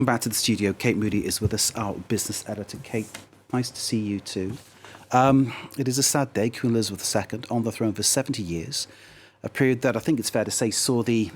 Back to the studio. Kate Moody is with us, our business editor. Kate, nice to see you too. It is a sad day. Queen Elizabeth II on the throne for 70 years, a period that I think it's fair to say saw the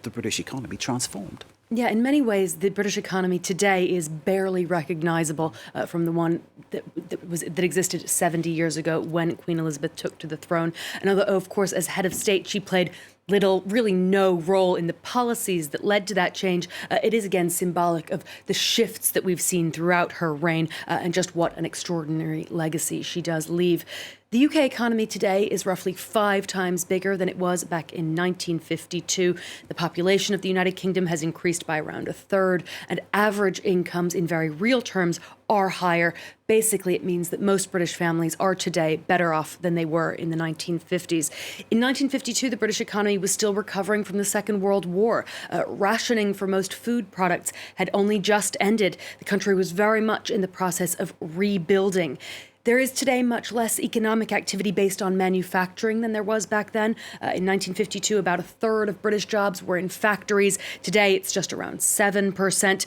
British economy transformed. Yeah, in many ways, the British economy today is barely recognisable from the one that existed 70 years ago when Queen Elizabeth took to the throne. And although, of course, as head of state, she played little, really no role in the policies that led to that change, it is again symbolic of the shifts that we've seen throughout her reign and just what an extraordinary legacy she does leave. The UK economy today is roughly 5 times bigger than it was back in 1952. The population of the United Kingdom has increased by around a third, and average incomes in very real terms are higher. Basically, it means that most British families are today better off than they were in the 1950s. In 1952, the British economy was still recovering from the Second World War. Rationing for most food products had only just ended. The country was very much in the process of rebuilding. There is today much less economic activity based on manufacturing than there was back then. In 1952, about a third of British jobs were in factories. Today, it's just around 7%.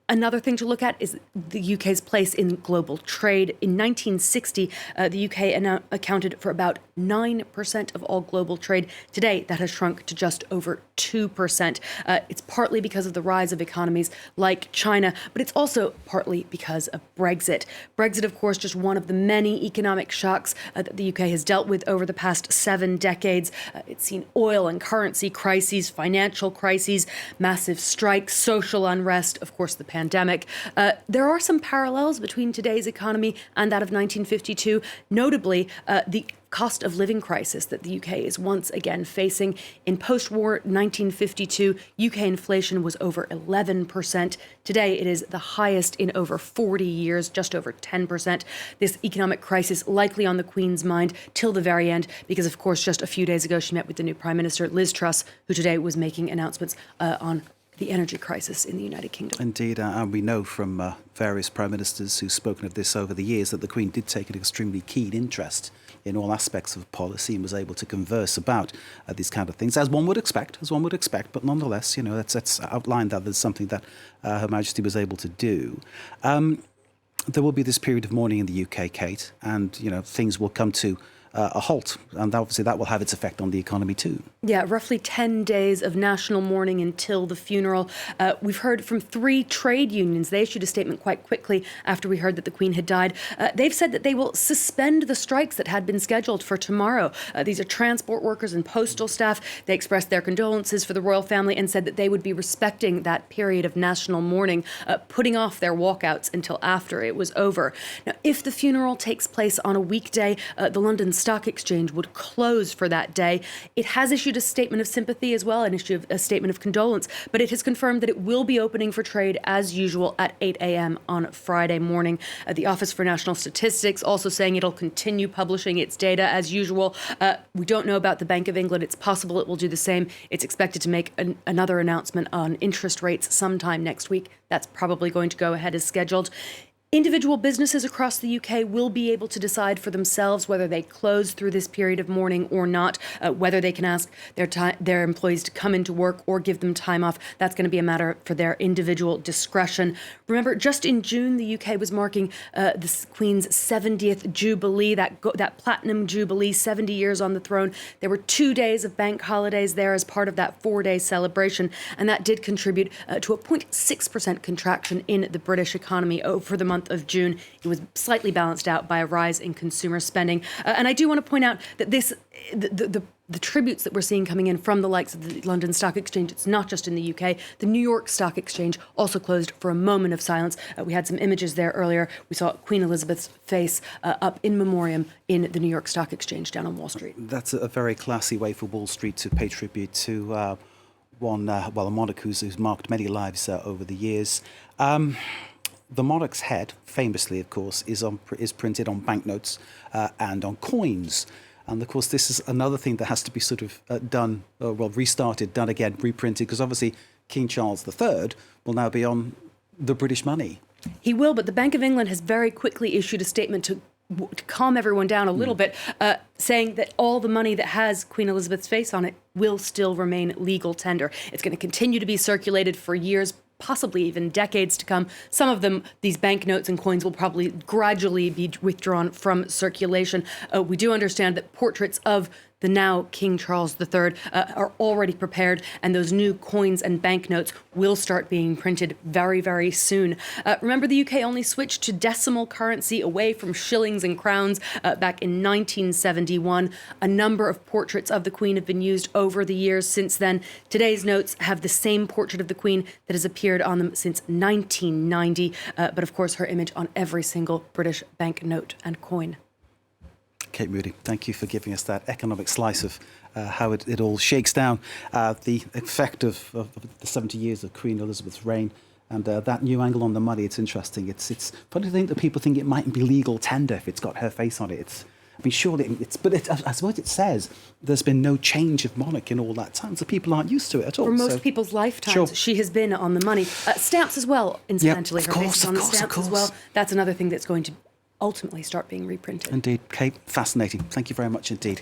Another thing to look at is the UK's place in global trade. In 1960, the UK accounted for about 9% of all global trade. Today, that has shrunk to just over 2%. It's partly because of the rise of economies like China, but it's also partly because of Brexit. Brexit, of course, just one of the many economic shocks that the UK has dealt with over the past 7 decades. It's seen oil and currency crises, financial crises, massive strikes, social unrest, of course, the pandemic. There are some parallels between today's economy and that of 1952, notably the cost of living crisis that the UK is once again facing. In post-war 1952, UK inflation was over 11%. Today, it is the highest in over 40 years, just over 10%. This economic crisis likely on the Queen's mind till the very end, because, of course, just a few days ago, she met with the new Prime Minister, Liz Truss, who today was making announcements on the energy crisis in the United Kingdom. Indeed, and we know from various prime ministers who've spoken of this over the years that the Queen did take an extremely keen interest in all aspects of policy and was able to converse about these kind of things, as one would expect. But nonetheless, that's outlined that there's something that Her Majesty was able to do. There will be this period of mourning in the UK, Kate, and things will come to a halt, and obviously that will have its effect on the economy too. Yeah, roughly 10 days of national mourning until the funeral. We've heard from 3 trade unions. They issued a statement quite quickly after we heard that the Queen had died. They've said that they will suspend the strikes that had been scheduled for tomorrow. These are transport workers and postal staff. They expressed their condolences for the royal family and said that they would be respecting that period of national mourning, putting off their walkouts until after it was over. Now, if the funeral takes place on a weekday, the London Stock Exchange would close for that day. It has issued a statement of sympathy as well, a statement of condolence, but it has confirmed that it will be opening for trade as usual at 8 a.m. on Friday morning. The Office for National Statistics also saying it'll continue publishing its data as usual. We don't know about the Bank of England. It's possible it will do the same. It's expected to make another announcement on interest rates sometime next week. That's probably going to go ahead as scheduled. Individual businesses across the UK will be able to decide for themselves whether they close through this period of mourning or not, whether they can ask their employees to come into work or give them time off. That's going to be a matter for their individual discretion. Remember, just in June, the UK was marking the Queen's 70th Jubilee, that Platinum Jubilee, 70 years on the throne. There were 2 days of bank holidays there as part of that 4-day celebration, and that did contribute to a 0.6% contraction in the British economy over the month of June. It was slightly balanced out by a rise in consumer spending. And I do want to point out that the tributes that we're seeing coming in from the likes of the London Stock Exchange, it's not just in the UK. The New York Stock Exchange also closed for a moment of silence. We had some images there earlier. We saw Queen Elizabeth's face up in memoriam in the New York Stock Exchange down on Wall Street. That's a very classy way for Wall Street to pay tribute to a monarch who's marked many lives over the years. The monarch's head, famously, of course, is printed on banknotes and on coins. And, of course, this is another thing that has to be sort of restarted, done again, reprinted, because obviously King Charles III will now be on the British money. He will, but the Bank of England has very quickly issued a statement to calm everyone down a little bit, saying that all the money that has Queen Elizabeth's face on it will still remain legal tender. It's going to continue to be circulated for years possibly even decades to come. Some of them, these banknotes and coins, will probably gradually be withdrawn from circulation. We do understand that portraits of the now King Charles III are already prepared, and those new coins and banknotes will start being printed very, very soon. Remember, the UK only switched to decimal currency away from shillings and crowns back in 1971. A number of portraits of the Queen have been used over the years since then. Today's notes have the same portrait of the Queen that has appeared on them since 1990, but of course her image on every single British banknote and coin. Kate Moody, thank you for giving us that economic slice of how it all shakes down, the effect of the 70 years of Queen Elizabeth's reign, and that new angle on the money. It's interesting. It's funny to think that people think it mightn't be legal tender if it's got her face on it. I mean, surely I suppose it says there's been no change of monarch in all that time, so people aren't used to it at all. For most people's lifetimes, she has been on the money. Stamps as well, incidentally. Yep, her face is on the stamps as well. That's another thing that's going to ultimately start being reprinted. Indeed. Kate, fascinating. Thank you very much indeed.